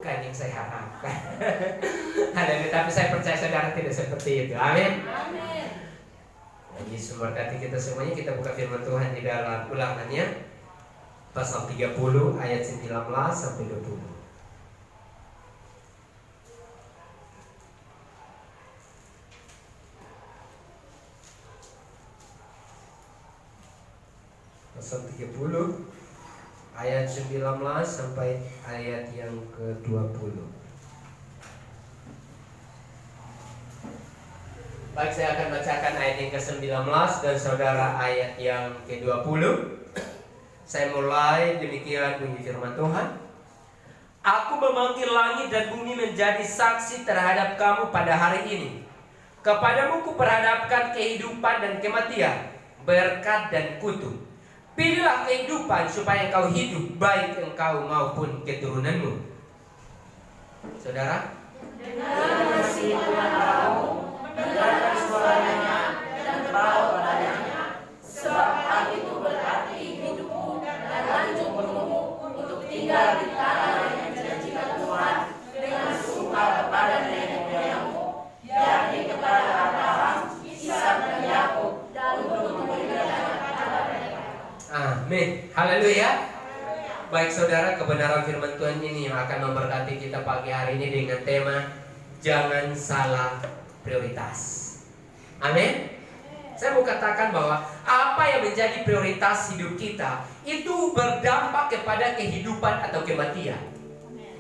Kan yang saya harapkan. Tapi saya percaya saudara tidak seperti itu. Amin. Amin. Yesus memberkati kita semuanya. Kita buka firman Tuhan di dalam Ulangannya pasal 30 ayat 19 sampai 20. Pasal 30 ayat 19 sampai ayat yang ke-20. Baik, saya akan bacakan ayat yang ke-19 dan saudara ayat yang ke-20. Saya mulai, demikian bunyi firman Tuhan. Aku memanggil langit dan bumi menjadi saksi terhadap kamu pada hari ini. Kepadamu kuperhadapkan kehidupan dan kematian, berkat dan kutuk. Pilihlah kehidupan supaya engkau hidup, baik engkau maupun keturunanmu. Saudara, Dengar kasih Tuhan Allahmu, dengarkan suaranya dan tahu padanya, sebab hal itu berarti hidupmu dan lanjut menunggu untuk tinggal di tanah yang dijanjikan Tuhan dengan sumpah kepada nenek moyangmu, yakni kepada Abraham, Ishak dan Yakub, dan untuk memberikan kepada mereka. amin. Haleluya. Baik saudara, kebenaran firman Tuhan ini yang akan memberkati kita pagi hari ini dengan tema jangan salah prioritas. Amin. Saya mau katakan bahwa apa yang menjadi prioritas hidup kita itu berdampak kepada kehidupan atau kematian.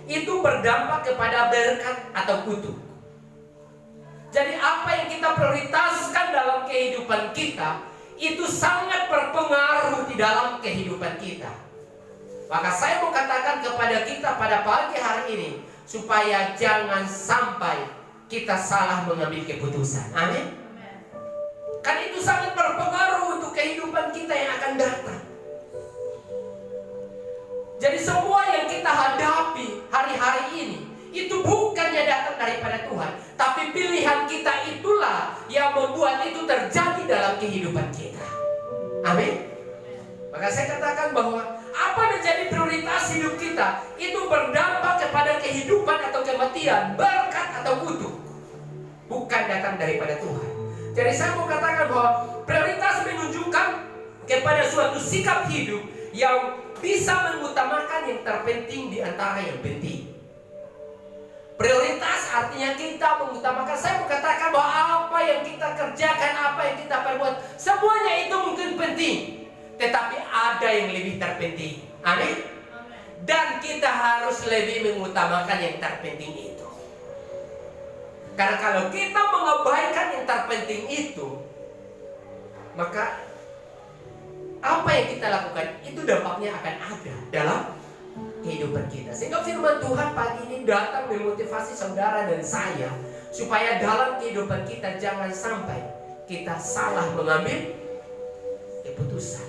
Itu berdampak kepada berkat atau kutuk. Jadi apa yang kita prioritaskan dalam kehidupan kita itu sangat berpengaruh di dalam kehidupan kita. Maka saya mau katakan kepada kita pada pagi hari ini, supaya jangan sampai kita salah mengambil keputusan. Amin. Karena itu sangat berpengaruh untuk kehidupan kita yang akan datang. Jadi semua yang kita hadapi hari-hari ini itu bukannya datang daripada Tuhan, tapi pilihan kita itulah yang membuat itu terjadi dalam kehidupan kita. Amin. Maka saya katakan bahwa apa menjadi prioritas hidup kita itu berdampak kepada kehidupan atau kematian, berkat atau kutuk, bukan datang daripada Tuhan. Jadi saya mau katakan bahwa prioritas menunjukkan kepada suatu sikap hidup yang bisa mengutamakan yang terpenting di antara yang penting. Prioritas artinya kita mengutamakan. Saya mau katakan bahwa apa yang kita kerjakan, apa yang kita perbuat, semuanya itu mungkin penting, tetapi ada yang lebih terpenting. Amin. Dan kita harus lebih mengutamakan yang terpenting itu. Karena kalau kita mengabaikan yang terpenting itu, maka apa yang kita lakukan itu dampaknya akan ada dalam kehidupan kita. Sehingga firman Tuhan pagi ini datang memotivasi saudara dan saya supaya dalam kehidupan kita jangan sampai kita salah mengambil keputusan.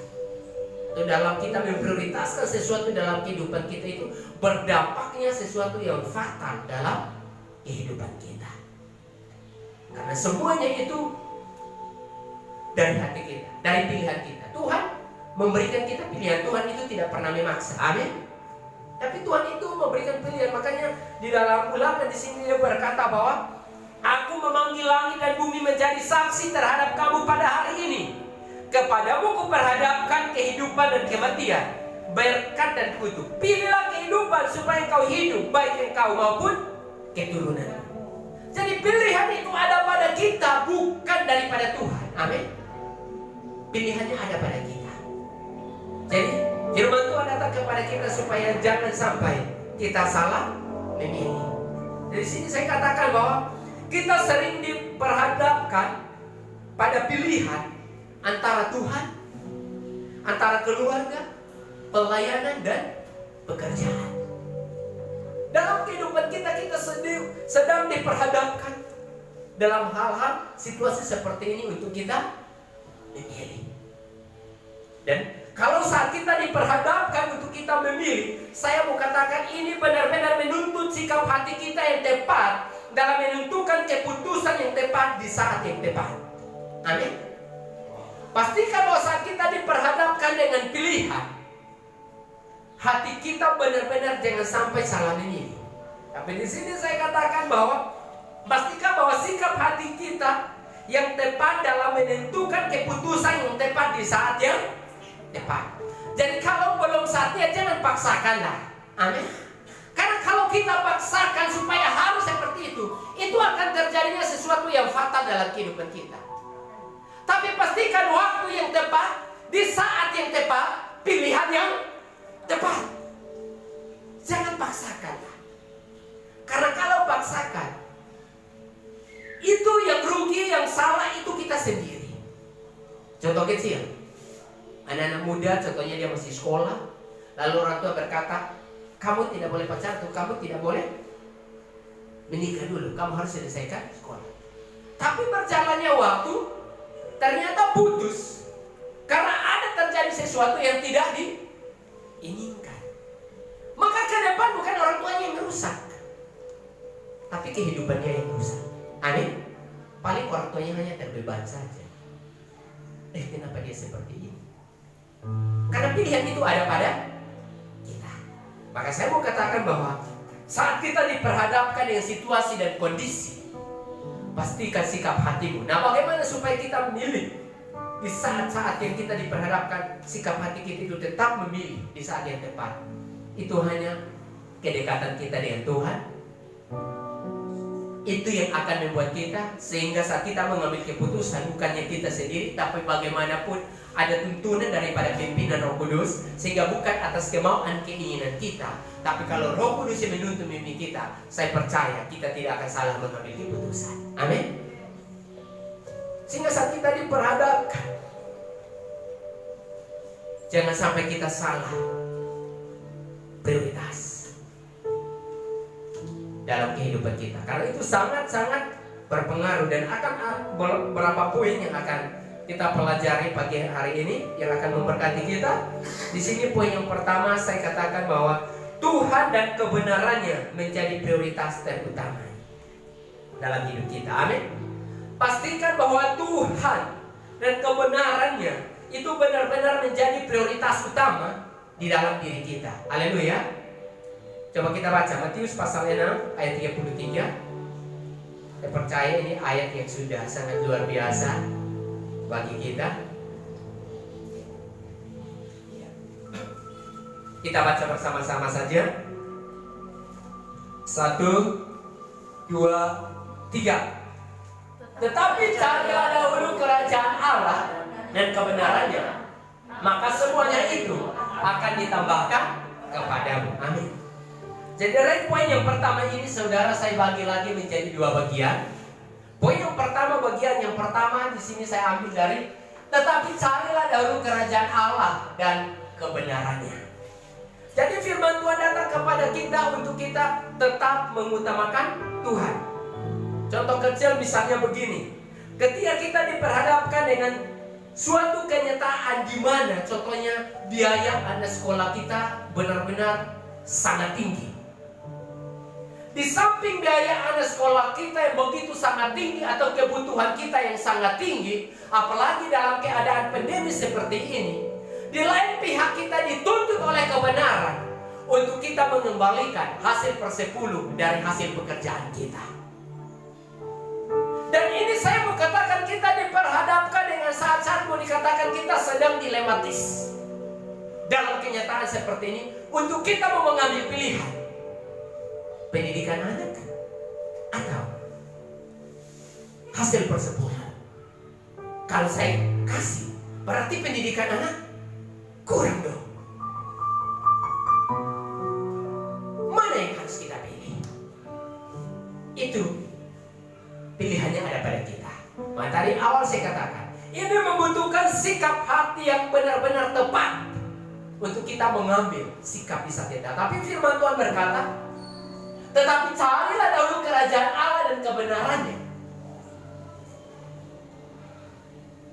Atau dalam kita memprioritaskan sesuatu dalam kehidupan kita itu berdampaknya sesuatu yang fatal dalam kehidupan kita. Karena semuanya itu dari hati kita, dari pilihan kita. Tuhan memberikan kita pilihan. Tuhan itu tidak pernah memaksa. Amin. Tapi Tuhan itu memberikan pilihan. Makanya di dalam Ulangan di sini dia berkata bahwa aku memanggil langit dan bumi menjadi saksi terhadap kamu pada hari ini. Kepadamu kuperhadapkan kehidupan dan kematian, berkat dan kutuk. Pilihlah kehidupan supaya engkau hidup, baik engkau maupun keturunan. Jadi pilihan itu ada pada kita, bukan daripada Tuhan. Amin. Pilihannya ada pada kita. Jadi firman Tuhan datang kepada kita supaya jangan sampai kita salah memilih. Dari sini saya katakan bahwa kita sering diperhadapkan pada pilihan antara Tuhan, antara keluarga, pelayanan dan pekerjaan. Dalam kehidupan kita sedang diperhadapkan dalam hal-hal situasi seperti ini untuk kita memilih. Dan kalau saat kita diperhadapkan untuk kita memilih, saya mau katakan ini benar-benar menuntut sikap hati kita yang tepat dalam menentukan keputusan yang tepat di saat yang tepat. Amin. Pastikan bahwa saat kita diperhadapkan dengan pilihan, hati kita benar-benar jangan sampai salah memilih. Tapi di sini saya katakan bahwa pastikan bahwa sikap hati kita yang tepat dalam menentukan keputusan yang tepat di saat yang tepat. Jadi kalau belum saatnya jangan paksakanlah. Amin. Karena kalau kita paksakan supaya harus seperti itu akan terjadinya sesuatu yang fatal dalam kehidupan kita. Tapi pastikan waktu yang tepat, di saat yang tepat, pilihan yang tepat. Jangan paksakanlah. Karena kalau paksakan, itu yang rugi, yang salah itu kita sendiri. Contoh kecil, anak-anak muda contohnya dia masih sekolah, lalu orang tua berkata, kamu tidak boleh pacaran, kamu tidak boleh menikah dulu, kamu harus selesaikan sekolah. Tapi berjalannya waktu, ternyata putus karena ada terjadi sesuatu yang tidak diinginkan. Maka ke depan bukan orang tuanya yang rusak, tapi kehidupannya yang rusak. Amin. Paling orang tuanya hanya terbeban saja. Kenapa dia seperti ini? Karena pilihan itu ada pada kita. Maka saya mau katakan bahwa saat kita diperhadapkan dengan situasi dan kondisi, pastikan sikap hatimu. Nah, bagaimana supaya kita memilih di saat-saat yang kita diperhadapkan, sikap hati kita itu tetap memilih di saat yang tepat. Itu hanya kedekatan kita dengan Tuhan. Itu yang akan membuat kita, sehingga saat kita mengambil keputusan, bukannya kita sendiri, tapi bagaimanapun ada tuntunan daripada pimpinan Roh Kudus, sehingga bukan atas kemauan keinginan kita, tapi kalau Roh Kudus yang menuntun mimpi kita, saya percaya kita tidak akan salah mengambil keputusan. Amin. Sehingga saat kita diperhadapkan, jangan sampai kita salah prioritas dalam kehidupan kita, karena itu sangat-sangat berpengaruh dan akan beberapa poin yang akan kita pelajari pagi hari ini yang akan memberkati kita. Di sini poin yang pertama saya katakan bahwa Tuhan dan kebenarannya menjadi prioritas terutama dalam hidup kita. Amin. Pastikan bahwa Tuhan dan kebenarannya itu benar-benar menjadi prioritas utama di dalam diri kita. Haleluya. Coba kita baca Matius pasal 6 ayat 33. Saya percaya ini ayat yang sudah sangat luar biasa bagi kita. Kita baca bersama-sama saja. 1, 2, 3. Tetapi carilah dahulu kerajaan Allah dan kebenarannya, maka semuanya itu akan ditambahkan kepadamu. Amin. Jadi poin yang pertama ini saudara saya bagi lagi menjadi dua bagian. Poin yang pertama, bagian yang pertama di sini saya ambil dari tetapi carilah dahulu kerajaan Allah dan kebenarannya. Jadi firman Tuhan datang kepada kita untuk kita tetap mengutamakan Tuhan. Contoh kecil misalnya begini. Ketika kita diperhadapkan dengan suatu kenyataan di mana contohnya biaya anak sekolah kita benar-benar sangat tinggi. Di samping biaya anak sekolah kita yang begitu sangat tinggi atau kebutuhan kita yang sangat tinggi, apalagi dalam keadaan pandemi seperti ini, di lain pihak kita dituntut oleh kebenaran untuk kita mengembalikan hasil per-10 dari hasil pekerjaan kita. Dan ini saya mau katakan kita diperhadapkan dengan saat-saat mau dikatakan kita sedang dilematis dalam kenyataan seperti ini untuk kita mau mengambil pilihan. Pendidikan anak atau hasil persepuluhan. Kalau saya kasih, berarti pendidikan anak kurang dong. Mana yang harus kita pilih? Itu pilihannya ada pada kita. Maka dari awal saya katakan, ini membutuhkan sikap hati yang benar-benar tepat untuk kita mengambil sikap di saat kita. Tapi firman Tuhan berkata, tetapi carilah dahulu kerajaan Allah dan kebenarannya.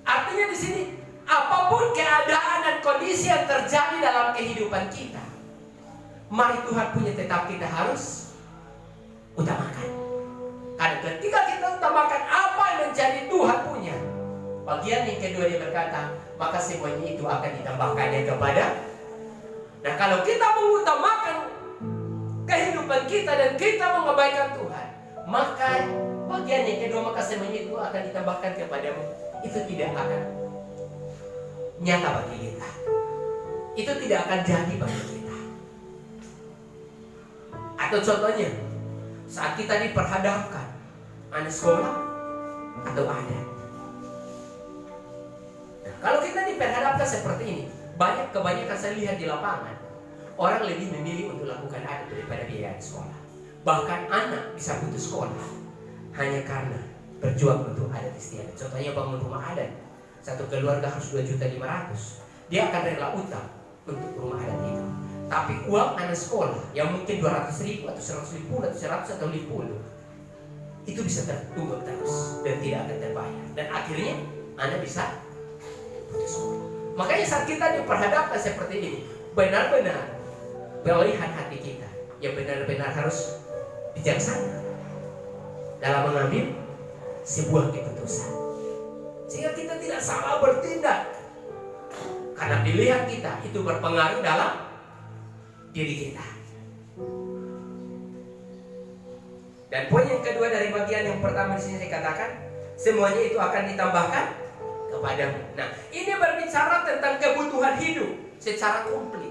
Artinya di sini, apapun keadaan dan kondisi yang terjadi dalam kehidupan kita, mari Tuhan punya tetap kita harus utamakan. Karena ketika kita utamakan apa yang menjadi Tuhan punya, bagian yang kedua dia berkata, maka semuanya itu akan ditambahkannya kepada. Nah, kalau kita mengutamakan kehidupan kita dan kita mengabaikan Tuhan, maka bagian yang kedua, maka semuanya itu akan ditambahkan kepadamu. Itu tidak akan nyata bagi kita. Itu tidak akan jadi bagi kita. Atau contohnya, saat kita diperhadapkan anak sekolah atau adat. Nah, kalau kita diperhadapkan seperti ini, kebanyakan saya lihat di lapangan, orang lebih memilih untuk lakukan adat daripada biaya sekolah. Bahkan anak bisa putus sekolah hanya karena berjuang untuk adat istiadat. Contohnya bangun rumah adat, satu keluarga harus 2.500.000. Dia akan rela utang untuk rumah adat itu. Tapi uang anak sekolah yang mungkin 200.000 atau 150 atau 100 atau 50 itu bisa tertunggak terus dan tidak akan terbayar. Dan akhirnya anak bisa putus sekolah. Makanya saat kita diperhadapkan seperti ini, benar-benar pilihan hati kita yang benar-benar harus bijaksana dalam mengambil sebuah keputusan, sehingga kita tidak salah bertindak, karena pilihan kita itu berpengaruh dalam diri kita. Dan poin yang kedua dari bagian yang pertama di sini saya katakan, semuanya itu akan ditambahkan kepadamu. Nah, ini berbicara tentang kebutuhan hidup secara komplit.